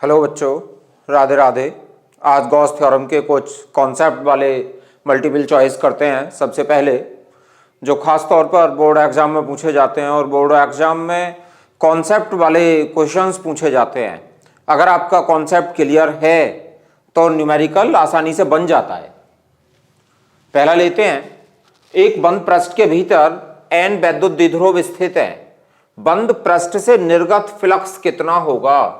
Hello बच्चों, राधे राधे। आज Gauss theorem के कुछ कॉन्सेप्ट वाले मल्टीपल चॉइस करते हैं। सबसे पहले जो खास तौर पर बोर्ड एग्जाम में पूछे जाते हैं और बोर्ड एग्जाम में कॉन्सेप्ट वाले क्वेश्चंस पूछे जाते हैं। अगर आपका कॉन्सेप्ट क्लियर है तो न्यूमेरिकल आसानी से बन जाता है। पहला लेते हैं, एक बंद पृष्ठ के भीतर n वैद्युत द्विध्रुव स्थित है। बंद पृष्ठ से निर्गत फ्लक्स कितना होगा?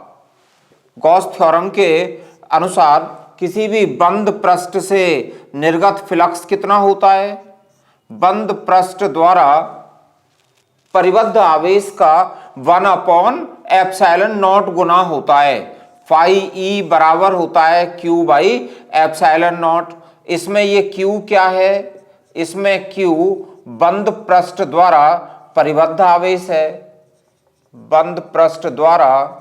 गॉस थ्योरम के अनुसार किसी भी बंद पृष्ठ से निर्गत फ्लक्स कितना होता है? बंद पृष्ठ द्वारा परिबद्ध आवेश का 1/ε0 गुना होता है। फाई ई बराबर होता है Q/ε0। इसमें ये Q क्या है? इसमें Q बंद पृष्ठ द्वारा परिबद्ध आवेश है। बंद पृष्ठ द्वारा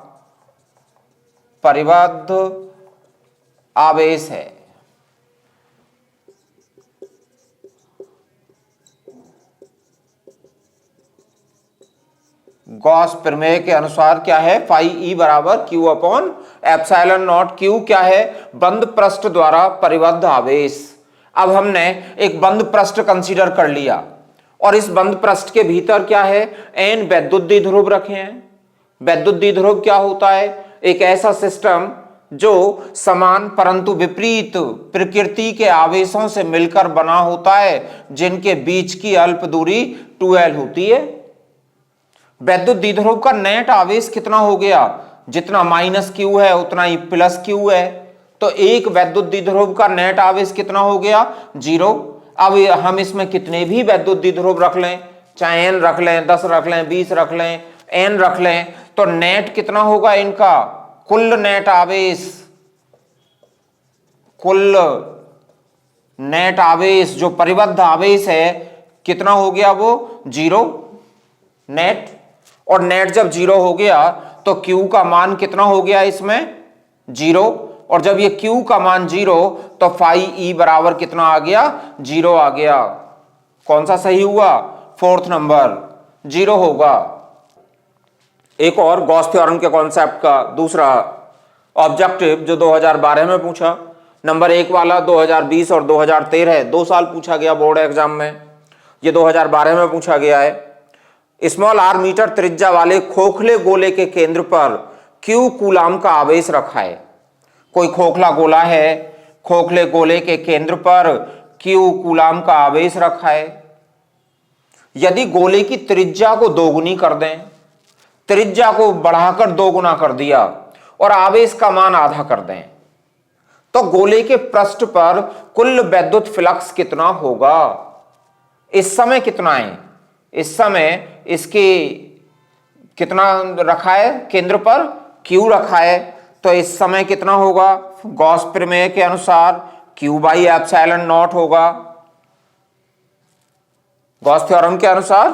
परिबद्ध आवेश है। गॉस प्रमेय के अनुसार क्या है? फाई ई बराबर Q/ε0। Q क्या है? बंद पृष्ठ द्वारा परिबद्ध आवेश। अब हमने एक बंद पृष्ठ कंसीडर कर लिया और इस बंद पृष्ठ के भीतर क्या है? n वैद्युत द्विध्रुव रखे हैं। वैद्युत द्विध्रुव क्या होता है? एक ऐसा सिस्टम जो समान परंतु विपरीत प्रकृति के आवेशों से मिलकर बना होता है, जिनके बीच की अल्प दूरी 2l होती है। वैद्युत द्विध्रुव का नेट आवेश कितना हो गया? जितना -q है उतना ही +q है। तो एक वैद्युत द्विध्रुव का नेट आवेश कितना हो गया? 0। अब हम इसमें कितने भी वैद्युत द्विध्रुव रख लें, चाहे n रख लें, 10 रख लें, 20 रख लें, n रख लें, तो नेट कितना होगा इनका? कुल नेट आवेश, कुल नेट आवेश जो परिबद्ध आवेश है कितना हो गया? वो 0 नेट। और नेट जब 0 हो गया तो Q का मान कितना हो गया? इसमें 0। और जब ये Q का मान 0 तो फाई E बराबर कितना आ गया? 0 आ गया। कौन सा सही हुआ? 4th नंबर 0 होगा। एक और गॉस थ्योरम के कॉन्सेप्ट का दूसरा ऑब्जेक्टिव जो 2012 में पूछा, नंबर 1 वाला 2020 और 2013 2 साल पूछा गया बोर्ड एग्जाम में। ये 2012 में पूछा गया है। स्मॉल r मीटर त्रिज्या वाले खोखले गोले के केंद्र पर Q कूलाम का आवेश रखा है। कोई खोखला गोला है, खोखले गोले के केंद्र पर Q कूलाम का आवेश रखा है। यदि गोले की त्रिज्या को दोगुनी कर दें, त्रिज्या को बढ़ाकर 2 गुना कर दिया और आवेश का मान आधा कर दें, तो गोले के पृष्ठ पर कुल वैद्युत फ्लक्स कितना होगा? इस समय कितना है? इस समय इसके कितना रखा है? केंद्र पर Q रखा है, तो इस समय कितना होगा? गॉस प्रमेय के अनुसार Q/ε0 होगा। गॉस थ्योरम के अनुसार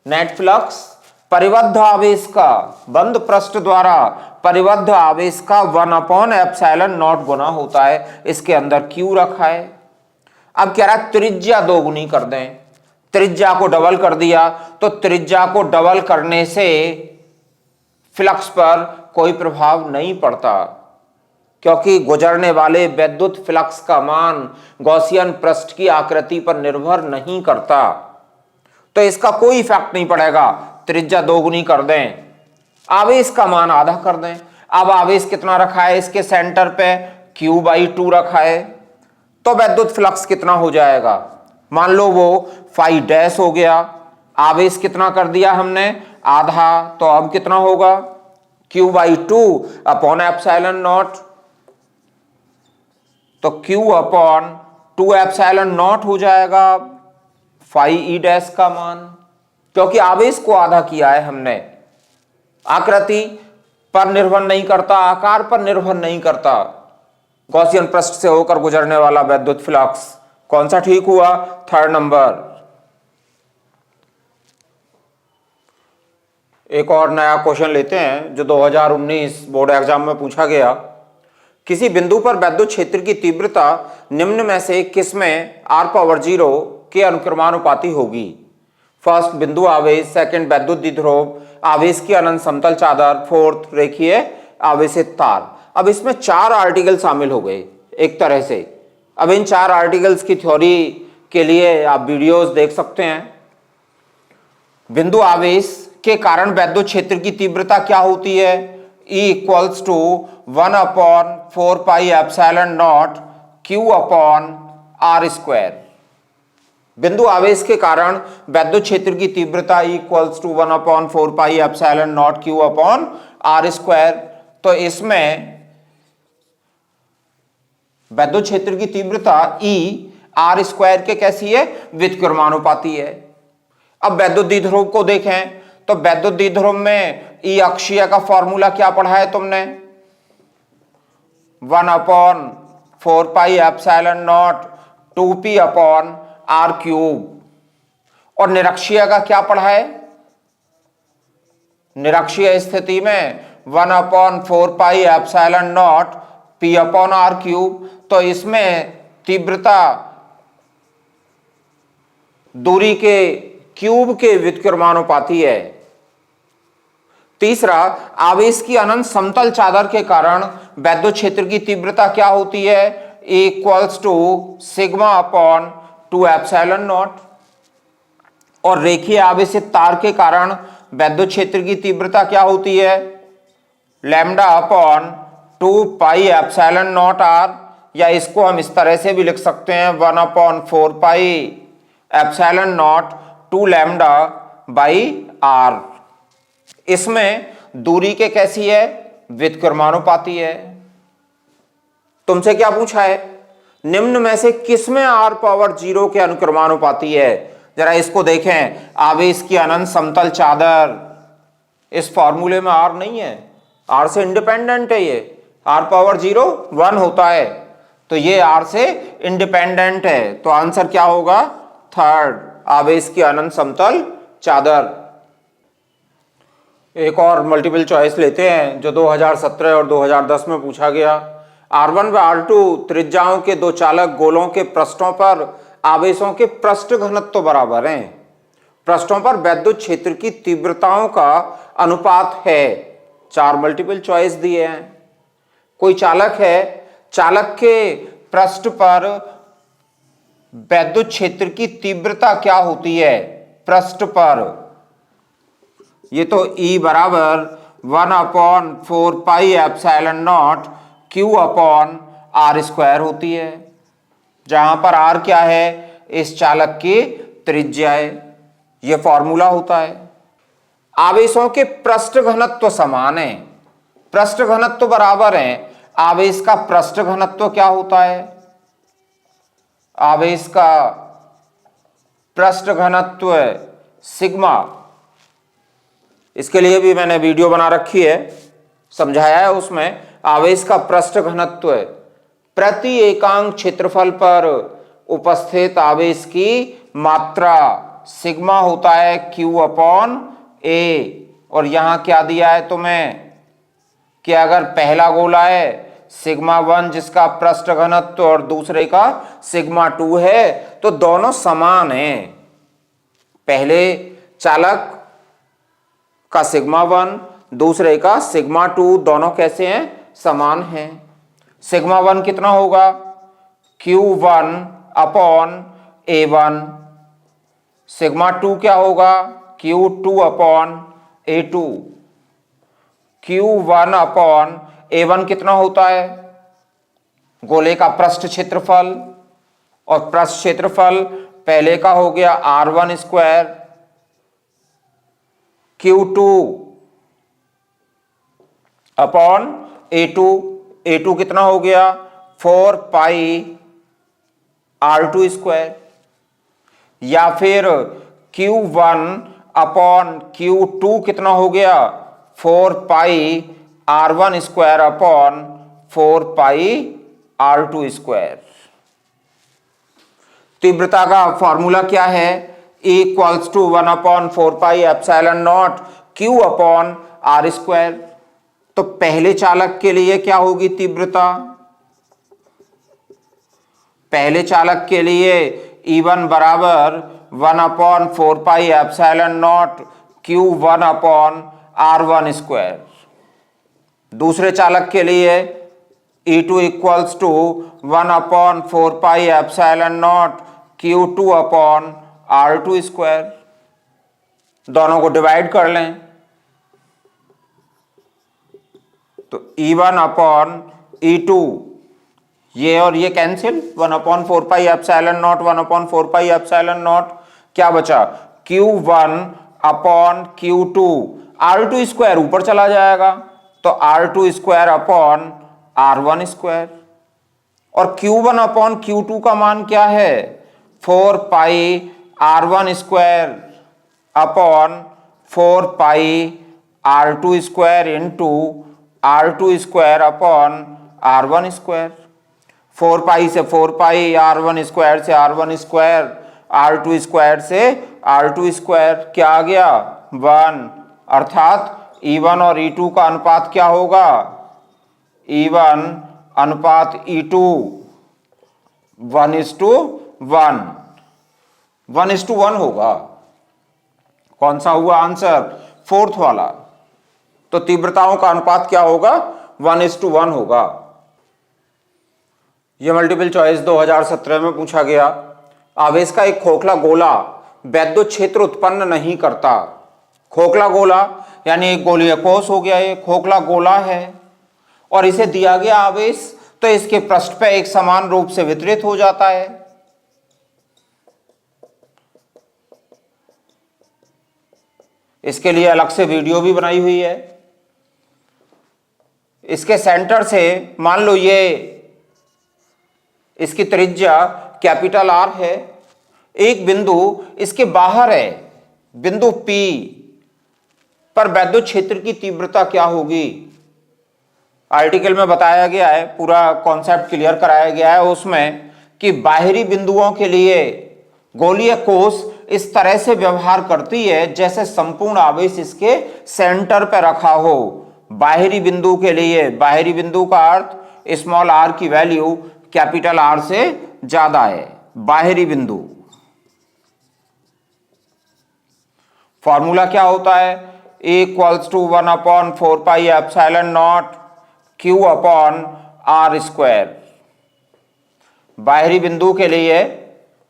नेट फ्लक्स परिबद्ध आवेश का, बंद पृष्ठ द्वारा परिबद्ध आवेश का 1/ε0 गुना होता है। इसके अंदर Q रखा है। अब कह रहा है त्रिज्या 2 गुनी कर दें। त्रिज्या को डबल कर दिया तो त्रिज्या को डबल करने से फ्लक्स पर कोई प्रभाव नहीं पड़ता, क्योंकि गुजरने वाले वैद्युत फ्लक्स का मान गॉसियन पृष्ठ की आकृति पर निर्भर नहीं करता, तो इसका कोई इफेक्ट नहीं पड़ेगा। त्रिज्या 2 गुनी कर दें, आवेश का मान आधा कर दें। अब आवेश कितना रखा है? इसके सेंटर पे Q/2 रखा है, तो वैद्युत फ्लक्स कितना हो जाएगा? मान लो वो फाई डैश हो गया। आवेश कितना कर दिया हमने? आधा। तो अब कितना होगा? Q/2/ε0। तो Q/2ε0 हो जाएगा फाई ई डैश का मान, क्योंकि आवेश को आधा किया है हमने। आकृति पर निर्भर नहीं करता, आकार पर निर्भर नहीं करता, गॉसियन पृष्ठ से होकर गुजरने वाला वैद्युत फ्लक्स। कौन सा ठीक हुआ? 3rd number. एक और नया क्वेश्चन लेते हैं जो 2019 बोर्ड एग्जाम में पूछा गया। किसी बिंदु पर वैद्युत क्षेत्र की तीव्रता निम्न में से किस में r⁻0 के अनुक्रमानुपाती होगी? फर्स्ट बिंदु आवेश, सेकंड वैद्युत द्विध्रुव, आवेश की अनंत समतल चादर, फोर्थ रेखीय आवेशित तार। अब इसमें 4 आर्टिकल शामिल हो गए एक तरह से। अब इन 4 आर्टिकल्स की थ्योरी के लिए आप वीडियोस देख सकते हैं। बिंदु आवेश के कारण वैद्युत क्षेत्र की तीव्रता क्या होती है? E equals to 1/4 pi epsilon naught Q upon R square. बिंदु आवेश के कारण वैद्युत क्षेत्र की तीव्रता E equals to 1/4 pi epsilon naught Q upon R square. तो इसमें वैद्युत क्षेत्र की तीव्रता E R स्क्वायर के कैसी है? व्युत्क्रमानुपाती है। अब वैद्युत द्विध्रुव को देखें तो वैद्युत द्विध्रुव में E अक्षीय का फॉर्मूला क्या पढ़ा है तुमने? 1/4 pi epsilon not 2p upon R cube. और निरक्षीय का क्या पढ़ा है? निरक्षीय स्थिति में 1/4 pi epsilon not p upon R cube. तो इसमें तीव्रता दूरी के क्यूब के व्युत्क्रमानुपाती है। तीसरा, आवेश की अनंत समतल चादर के कारण वैद्युत क्षेत्र की तीव्रता क्या होती है? E equals to sigma upon 2 epsilon naught. और रेखीय आवेशित तार के कारण वैद्युत क्षेत्र की तीव्रता क्या होती है? Lambda upon 2 pi epsilon not R। या इसको हम इस तरह से भी लिख सकते हैं 1/4 pi epsilon not 2 lambda by R। इसमें दूरी के कैसी है? व्युत्क्रमानुपाती है। तुमसे क्या पूछा है? निम्न में से किसमें R पावर 0 के अनुक्रमानुपाती है? जरा इसको देखें। आवेश की अनंत समतल चादर, इस फॉर्मूले में R नहीं है, R से इंडिपेंडेंट है। ये R पावर 0 1 होता है, तो ये R से इंडिपेंडेंट है। तो आंसर क्या होगा? थर्ड, आवेश की अनंत समतल चादर। एक और मल्टीपल चॉइस लेते हैं जो 2017 और 2010 में पूछा गया। R1 व R2 त्रिज्याओं के दो चालक गोलों के पृष्ठों पर आवेशों के पृष्ठ घनत्व बराबर हैं। पृष्ठों पर वैद्युत क्षेत्र की तीव्रताओं का अनुपात है। 4 मल्टीपल चॉइस दिए हैं। कोई चालक है, चालक के पृष्ठ पर वैद्युत क्षेत्र की तीव्रता क्या होती है? पृष्ठ पर ये तो E बराबर 1/4 pi epsilon naught Q upon R square होती है, जहां पर R क्या है? इस चालक की त्रिज्या है। यह फॉर्मूला होता है। आवेशों के पृष्ठ घनत्व समान है, पृष्ठ घनत्व बराबर है। आवेश का पृष्ठ घनत्व क्या होता है? आवेश का पृष्ठ घनत्व सिग्मा। इसके लिए भी मैंने वीडियो बना रखी है, समझाया है उसमें। आवेश का पृष्ठ घनत्व प्रति एकांक क्षेत्रफल पर उपस्थित आवेश की मात्रा सिग्मा होता है Q अपॉन A। और यहां क्या दिया है तुम्हें कि अगर पहला गोला है सिग्मा 1 जिसका पृष्ठ घनत्व और दूसरे का सिग्मा 2 है, तो दोनों समान हैं। पहले चालक का सिग्मा 1, दूसरे का सिग्मा 2, दोनों कैसे हैं? समान हैं। सिग्मा 1 कितना होगा? Q1 upon A1। सिग्मा 2 क्या होगा? Q2 upon A2। Q1 upon A1 कितना होता है? गोले का पृष्ठ क्षेत्रफल, और पृष्ठ क्षेत्रफल पहले का हो गया R1 square. Q2 upon A2, A2 कितना हो गया? 4 पाई R2 स्क्वायर। या फिर Q1 अपॉन Q2 कितना हो गया? 4 pi R1 square upon 4 pi R2 square. तीव्रता का फॉर्मूला क्या है? E equals to 1/4 pi epsilon naught Q upon R square. तो पहले चालक के लिए क्या होगी तीव्रता? पहले चालक के लिए E1 बराबर 1/4 pi epsilon not Q1 upon R1 square. दूसरे चालक के लिए E2 equals to 1/4πε0 Q2 upon R2 square. दोनों को डिवाइड कर लें तो E1 अपॉन E2, ये और ये कैंसिल, 1/4πε0 1/4πε0, क्या बचा Q1 upon Q2, R2 square ऊपर चला जाएगा तो R2 square upon R1 square, और Q1 अपॉन Q2 का मान क्या है 4πR1 square upon 4πR2 square into R2 square upon R1 square. 4π से 4π, R1 स्क्वायर से R1 स्क्वायर, R2 स्क्वायर से R2 स्क्वायर, क्या आ गया 1, अर्थात E1 और E2 का अनुपात क्या होगा E1 अनुपात E2 1:1, 1:1 होगा। कौन सा हुआ आंसर, फोर्थ वाला। तो तीव्रताओं का अनुपात क्या होगा 1:1 होगा। यह मल्टीपल चॉइस 2017 में पूछा गया। आवेश का एक खोखला गोला वैद्युत क्षेत्र उत्पन्न नहीं करता। खोखला गोला यानी एक गोलीय कोष हो गया, ये खोखला गोला है और इसे दिया गया आवेश तो इसके पृष्ठ पे एक समान रूप से वितरित हो जाता है। इसके लिए अलग से वीडियो भी बनाई हुई है। इसके सेंटर से मान लो ये इसकी त्रिज्या कैपिटल R है, एक बिंदु इसके बाहर है, बिंदु P पर वैद्युत क्षेत्र की तीव्रता क्या होगी। आर्टिकल में बताया गया है, पूरा कॉन्सेप्ट क्लियर कराया गया है उसमें कि बाहरी बिंदुओं के लिए गोलीय कोष इस तरह से व्यवहार करती है जैसे संपूर्ण आवेश इसके सेंटर पर रखा हो। बाहरी बिंदु के लिए, बाहरी बिंदु का अर्थ स्मॉल r की वैल्यू कैपिटल R से ज्यादा है। बाहरी बिंदु फॉर्मूला क्या होता है E equals to 1/4πε0 Q upon R square. बाहरी बिंदु के लिए,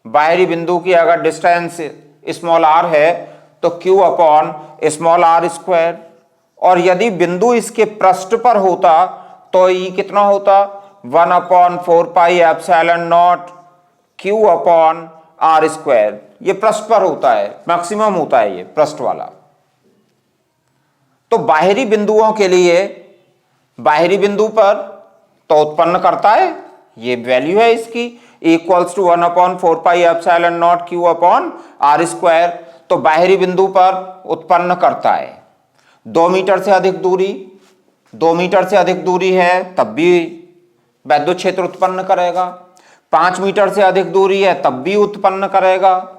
बाहरी बिंदु की अगर डिस्टेंस स्मॉल r है तो Q upon small r square, और यदि बिंदु इसके पृष्ठ पर होता तो E कितना होता 1/4πε0 Q अपॉन R स्क्वायर। ये पृष्ठ पर होता है, मैक्सिमम होता है ये पृष्ठ वाला। तो बाहरी बिंदुओं के लिए, बाहरी बिंदु पर तो उत्पन्न करता है, ये वैल्यू है इसकी equals to 1/4πε0 Q upon R square. तो बाहरी बिंदु पर उत्पन्न करता है। 2 मीटर से अधिक दूरी, 2 मीटर से अधिक दूरी है तब भी वैद्युत क्षेत्र उत्पन्न करेगा। 5 मीटर से अधिक दूरी है तब भी उत्पन्न करेगा।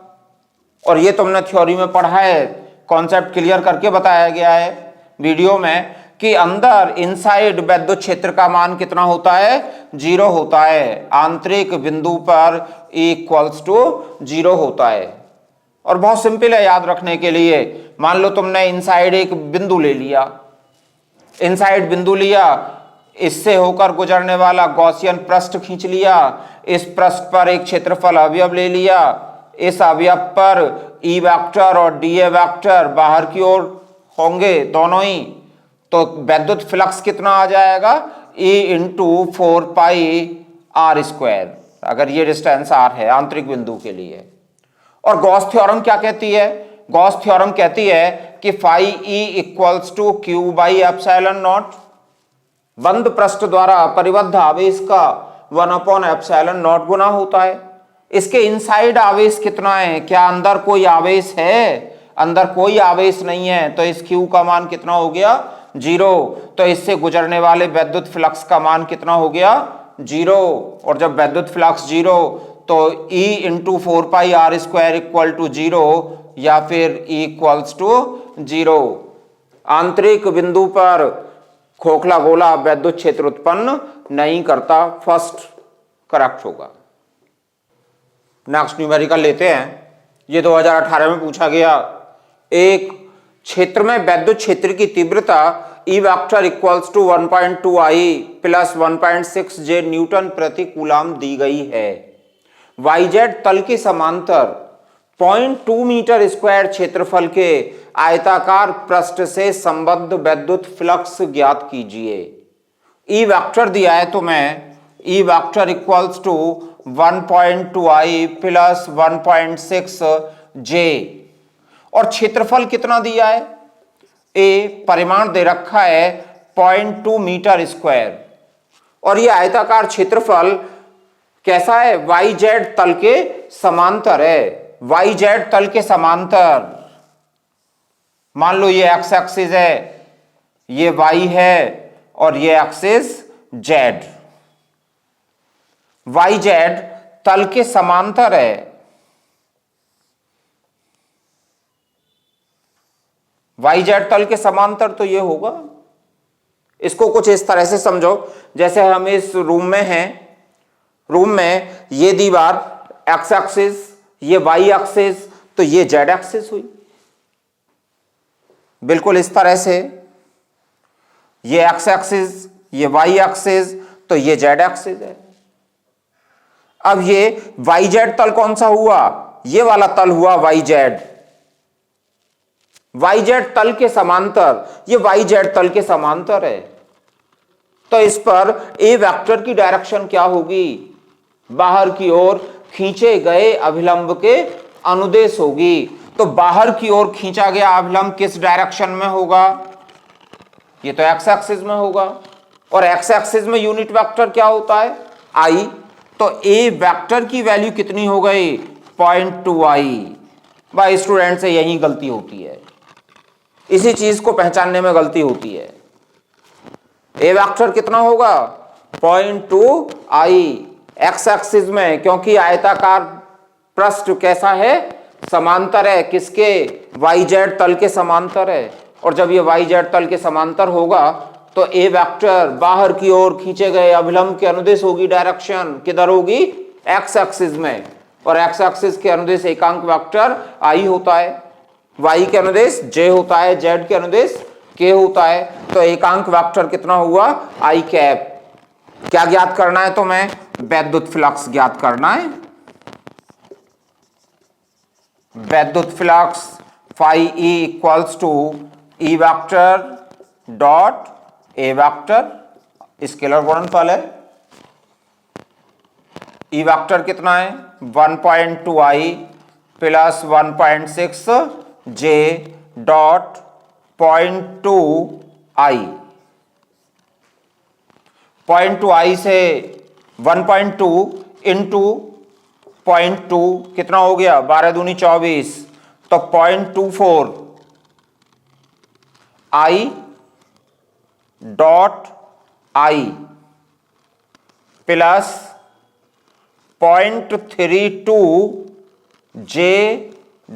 और ये तुमने थ्योरी में पढ़ा है, कॉन्सेप्ट क्लियर करके बताया गया है वीडियो में कि अंदर इनसाइड वैद्युत क्षेत्र का मान कितना होता है 0 होता है। आंतरिक बिंदु पर E इक्वल्स टू 0 होता है। और बहुत सिंपल है याद रखने के लिए। मान लो तुमने इनसाइड एक बिंदु ले लिया, इनसाइड बिंदु लिया, इससे होकर गुजरने वाला गॉसियन पृष्ठ खींच लिया, इस पृष्ठ पर एक क्षेत्रफल अवयव ले लिया, इस अवयव पर E वेक्टर और dA वेक्टर बाहर की ओर होंगे दोनों ही, तो वैद्युत फ्लक्स कितना आ जाएगा E इंटू 4πR स्क्वायर, अगर ये डिस्टेंस R है आंतरिक बिंदु के लिए। और गॉस थ्योरम क्या कहती है, गॉस थ्योरम कहती है कि phi E equals to Q/ε0, बंद पृष्ठ द्वारा परिबद्ध आवेश का 1/ε0 गुना होता है। इसके इनसाइड आवेश कितना है, क्या अंदर कोई आवेश है, अंदर कोई आवेश नहीं है, तो इस Q का मान कितना हो गया 0। तो इससे गुजरने वाले वैद्युत फ्लक्स का मान कितना हो गया 0। और जब वैद्युत फ्लक्स 0 तो E into 4πR square equal to 0 या फिर E इक्वल्स टू 0। आंतरिक बिंदु पर खोखला गोला वैद्युत क्षेत्र उत्पन्न नहीं करता, फर्स्ट करेक्ट होगा। नेक्स्ट न्यूमेरिकल लेते हैं, ये 2018 में पूछा गया। एक क्षेत्र में वैद्युत क्षेत्र की तीव्रता E vector equals to 1.2i plus 1.6 J newton प्रति कूलाम दी गई है। YZ तल के समांतर 0.2 मीटर स्क्वायर क्षेत्रफल के आयताकार पृष्ठ से संबद्ध वैद्युत फ्लक्स ज्ञात कीजिए। ई वेक्टर दिया है तो मैं E vector equals to 1.2i plus 1.6 J और क्षेत्रफल कितना दिया है, ए परिमाण दे रखा है 0.2 मीटर स्क्वायर और यह आयताकार क्षेत्रफल कैसा है, YZ तल के समांतर है। YZ तल के समांतर, मान लो ये एक्स एक्सिस है, ये Y है और ये एक्सिस Z। YZ तल के समांतर है। YZ तल के समांतर तो ये होगा, इसको कुछ इस तरह से समझो जैसे हम इस रूम में हैं, रूम में ये दीवार एक्स एक्सिस, ये वाई एक्सिस, तो ये जेड एक्सिस हुई। बिल्कुल इस तरह से ये एक्स एक्सिस, ये वाई एक्सिस, तो ये जेड एक्सिस है। अब ये YZ तल कौन सा हुआ, ये वाला तल हुआ YZ। YZ तल के समांतर, ये YZ तल के समांतर है, तो इस पर ए वेक्टर की डायरेक्शन क्या होगी, बाहर की ओर खींचे गए अभिलंब के अनुदेश होगी। तो बाहर की ओर खींचा गया अभिलंब किस डायरेक्शन में होगा, ये तो एक्स एक्सिस में होगा और एक्स एक्सिस में यूनिट वेक्टर क्या होता है, आई। तो ए वेक्टर की वैल्यू कितनी हो गई, 0.2i। भाई स्टूडेंट से यही गलती होती है, इसी चीज को पहचानने में गलती होती है। ए वेक्टर कितना होगा, 0.2i एक्स एक्सिस में, क्योंकि आयताकार पृष्ठ कैसा है, समांतर है, किसके, YZ तल के समांतर है। और जब ये YZ तल के समांतर होगा तो ए वेक्टर बाहर की ओर खींचे गए अभिलंब के अनुदेश होगी, डायरेक्शन किधर होगी, एक्स एक्सिस में, और एक्स एक्सिस के अनुदेश एकांक वेक्टर आई होता है, वाई के अनुदेश जे होता है, जेड के अनुदेश के होता है। तो एकांक वेक्टर कितना हुआ, आई कैप। क्या ज्ञात करना है, तो मैं वैद्युत फ्लक्स ज्ञात करना है। वैद्युत flux phi E equals to E vector dot A vector, scalar गुणनफल है। ई वेक्टर कितना है, 1.2i plus 1.6 J dot 0.2i। 0.2i से 1.2 इंटू 0.2 कितना हो गया, 12 दूनी 24, तो 0.24 i dot i plus 0.32 j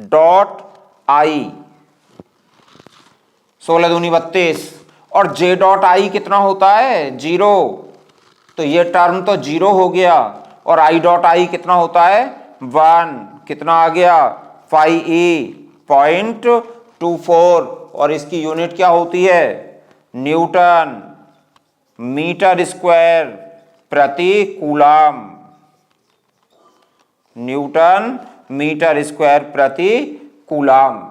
dot i, 16 दूनी 32, और j डॉट i कितना होता है, 0, तो ये टर्म तो 0 हो गया, और i डॉट i कितना होता है, 1, कितना आ गया, फाई ई 0.24, और इसकी यूनिट क्या होती है, न्यूटन मीटर स्क्वायर प्रति कूलाम, न्यूटन मीटर स्क्वायर प्रति कूलाम।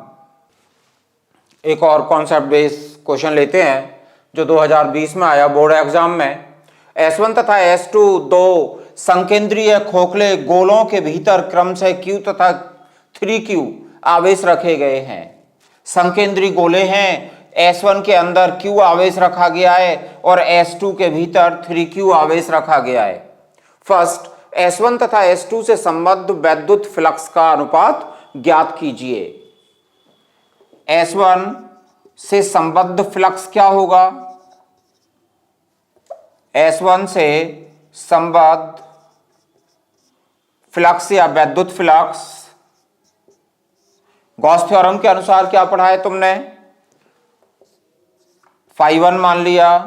एक और कॉन्सेप्ट बेस्ड क्वेश्चन लेते हैं जो 2020 में आया बोर्ड एग्जाम में। S1 तथा S2 दो संकेंद्रीय खोखले गोलों के भीतर क्रमशः Q तथा 3Q आवेश रखे गए हैं। संकेंद्रीय गोले हैं, S1 के अंदर Q आवेश रखा गया है और S2 के भीतर 3Q आवेश रखा गया है। फर्स्ट, S1 तथा S2 से संबद्ध वैद्युत फ्लक्स का अनुपात ज्ञात कीजिए। S1 से संबद्ध फ्लक्स क्या होगा, S1 से संबद्ध फ्लक्स या वैद्युत फ्लक्स, गॉस थ्योरम के अनुसार क्या पढ़ा है तुमने, φ1 मान लिया,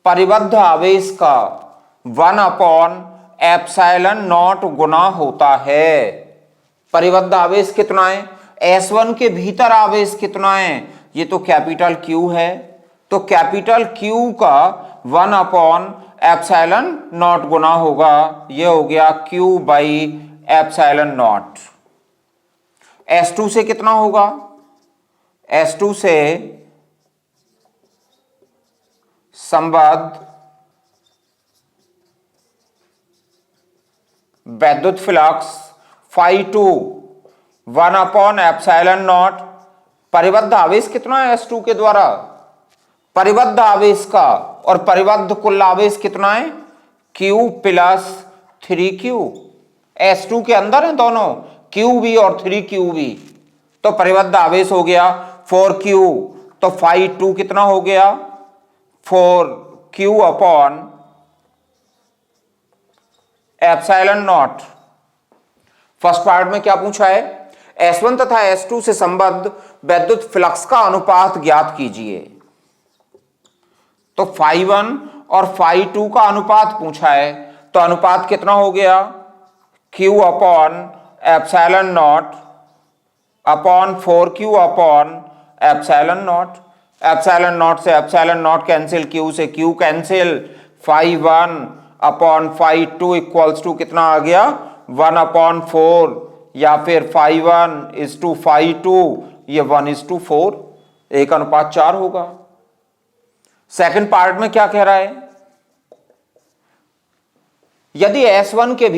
परिबद्ध आवेश का 1/ε0 गुना होता है। परिबद्ध आवेश कितना है, S1 के भीतर आवेश कितना है, ये तो कैपिटल Q है, तो कैपिटल Q का 1 अपॉन एप्सिलॉन नॉट गुना होगा, ये हो गया Q by epsilon not. S2 से कितना होगा? S2 से संबद्ध वैद्युत फ्लक्स φ2 1 अपॉन एप्सिलॉन नॉट। परिबद्ध आवेश कितना है S2 के द्वारा? परिबद्ध आवेश का और परिबद्ध कुल आवेश कितना है? Q plus 3Q। S2 के अंदर है दोनों, QV और 3QV। तो परिबद्ध आवेश हो गया 4Q। तो φ2 कितना हो गया? 4Q upon epsilon not. First part में क्या पूछा है? S1 तथा S2 से संबद्ध वैद्युत फ्लक्स का अनुपात ज्ञात कीजिए। तो φ1 और φ2 का अनुपात पूछा है, तो अनुपात कितना हो गया? Q upon epsilon not upon 4Q upon epsilon not. Epsilon not से एप्सिलॉन नॉट कैंसिल, Q से Q cancel, φ1 upon φ2 equals to कितना आ गया? 1 अपॉन 4, या फिर φ1 इज टू φ2, ये 1:4, 1:4 होगा। सेकंड पार्ट में क्या कह रहा है? यदि S1 के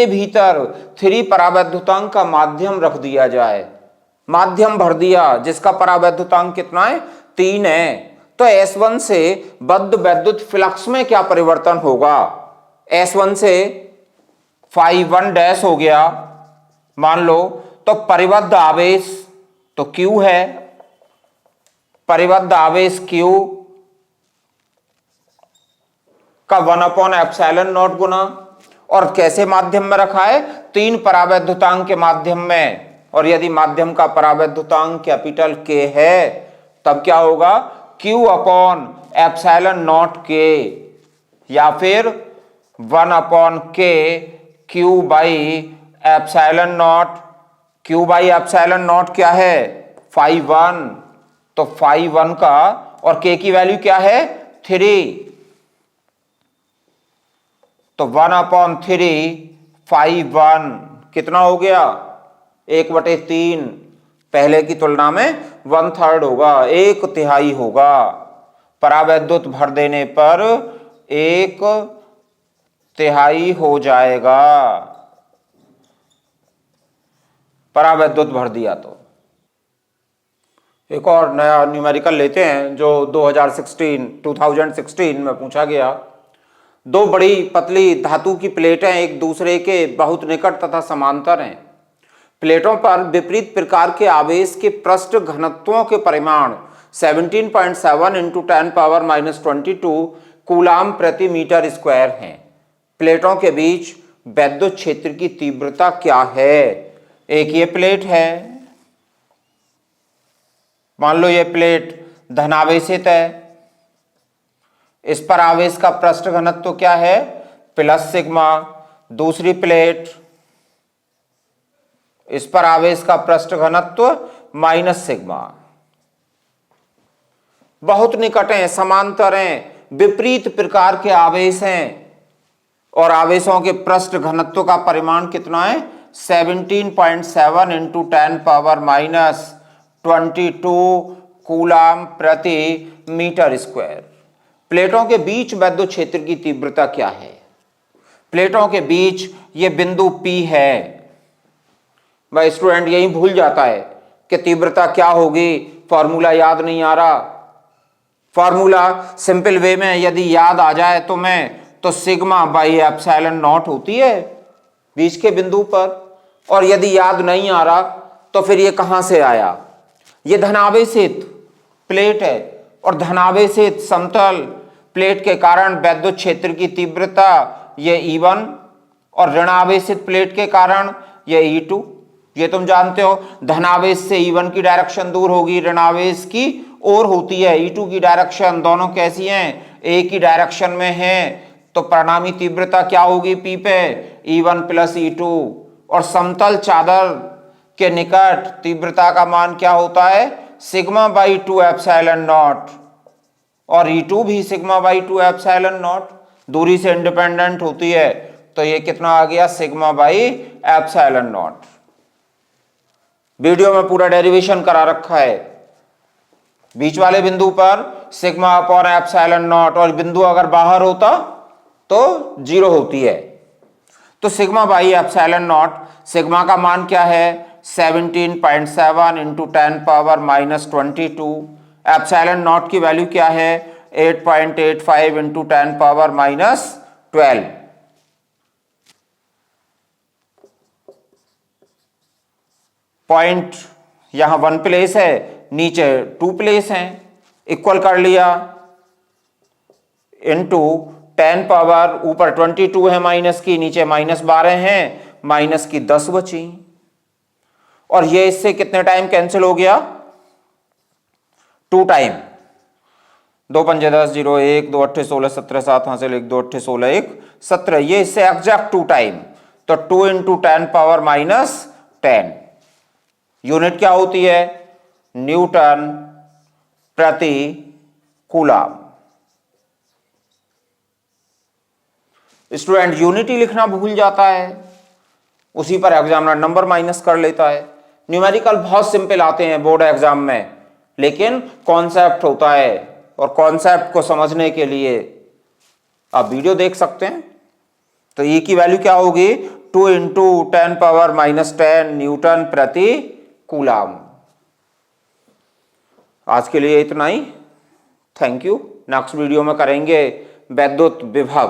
भीतर 3 परावैद्युतांक का माध्यम रख दिया जाए, माध्यम भर दिया जिसका परावैद्युतांक कितना है? 3 है, तो S1 से बद्ध वैद्युत फ्लक्स में क्या परिवर्तन होगा? S1 से φ1 डैश हो गया मान लो, तो परिबद्ध आवेश तो Q है, परिबद्ध आवेश Q का 1 अपॉन एप्सिलॉन नॉट गुना, और कैसे माध्यम में रखा है? 3 परावैद्युतांक के माध्यम में। और यदि माध्यम का परावैद्युतांक कैपिटल K है, तब क्या होगा? Q upon epsilon not K, या फिर 1 upon K Q by epsilon naught. Q by epsilon not क्या है? φ1, तो φ1 का और K की वैल्यू क्या है? 3, तो 1 अपॉन 3 φ1 कितना हो गया? 1/3, पहले की तुलना में 1/3 होगा, 1/3 होगा। परावैद्युत भर देने पर 1/3 हो जाएगा, परावैद्युत भर दिया तो। एक और नया न्यूमेरिकल लेते हैं जो 2016 में पूछा गया। 2 बड़ी पतली धातु की प्लेटें एक दूसरे के बहुत निकट तथा समांतर हैं। प्लेटों पर विपरीत प्रकार के आवेश के पृष्ठ घनत्वों के परिमाण 17.7 × 10⁻22 कूलाम प्रति मीटर स्क्वायर हैं। प्लेटों के बीच वैद्युत क्षेत्र की तीव्रता क्या है? एक ये प्लेट है, मान लो ये प्लेट धनावेशित है, इस पर आवेश का पृष्ठ घनत्व क्या है? +σ। दूसरी प्लेट, इस पर आवेश का पृष्ठ घनत्व -σ। बहुत निकट हैं, समांतर हैं, विपरीत प्रकार के आवेश हैं, और आवेशों के पृष्ठ घनत्व का परिमाण कितना है? 17.7 × 10⁻22 कूलाम प्रति मीटर स्क्वायर। प्लेटों के बीच वैद्युत क्षेत्र की तीव्रता क्या है? प्लेटों के बीच ये बिंदु P है। भाई स्टूडेंट यही भूल जाता है कि तीव्रता क्या होगी, फॉर्मूला याद नहीं आ रहा। फॉर्मूला सिंपल वे में यदि याद आ जाए तो तो सिग्मा बाई एप्सिलॉन नॉट होती है बीच के बिंदु पर, और यदि याद नहीं आ रहा तो फिर ये कहां से आया? ये धनावेशित प्लेट है, और धनावेशित समतल प्लेट के कारण वैद्युत क्षेत्र की तीव्रता ये E1, और ऋणावेशित प्लेट के कारण ये E2। ये तुम जानते हो, धनावेश से E1 की डायरेक्शन दूर होगी, ऋणावेश की ओर होती है। E2 की डायरेक्शन, दोनों कैसी हैं? एक ही डायरेक्शन में हैं, तो परिणामी तीव्रता क्या होगी P पे? E1 + E2। और समतल चादर के निकट तीव्रता का मान क्या होता है? सिग्मा बाई 2 एप्सिलॉन नॉट, और E2 भी सिग्मा बाई 2 एप्सिलॉन नॉट, दूरी से इंडिपेंडेंट होती है, तो ये कितना आ गया, sigma by epsilon not. Video में पूरा डेरिवेशन करा रखा है। बीच वाले बिंदु पर सिग्मा अपॉन एप्सिलॉन नॉट, और बिंदु अगर बाहर होता तो 0 होती है। तो sigma by epsilon not, sigma का मान क्या है, 17.7 इंटू 10 पावर -22। एप्सिलॉन नॉट की वैल्यू क्या है, 8.85 इंटू 10 पावर -12। पॉइंट यहां 1 प्लेस है, नीचे 2 प्लेस हैं, इक्वल कर लिया, इंटू 10 पावर, ऊपर 22 है माइनस की, नीचे -12 हैं, माइनस की 10 बची, और ये इससे कितने टाइम कैंसिल हो गया, 2 टाइम। 2 पंजे 10, 0 1, 2 अट्ठे 16, 17 7 हासिल 1, 2 अट्ठे 16 1 17, ये इससे एग्जैक्ट 2 टाइम। तो 2 इंटू 10 पावर -10। यूनिट क्या होती है, न्यूटन प्रति कूलम। स्टूडेंट यूनिट ही लिखना भूल जाता है, उसी पर एग्जामिनर नंबर माइनस कर लेता है। न्यूमेरिकल बहुत सिंपल आते हैं बोर्ड एग्जाम में, लेकिन कॉन्सेप्ट होता है, और कॉन्सेप्ट को समझने के लिए आप वीडियो देख सकते हैं। तो E की वैल्यू क्या होगी, 2 इंटू 10 पावर -10 न्यूटन प्रति कूलम। आज के लिए इतना ही, थैंक यू। नेक्स्ट वीडियो में करेंगे वैद्युत विभव।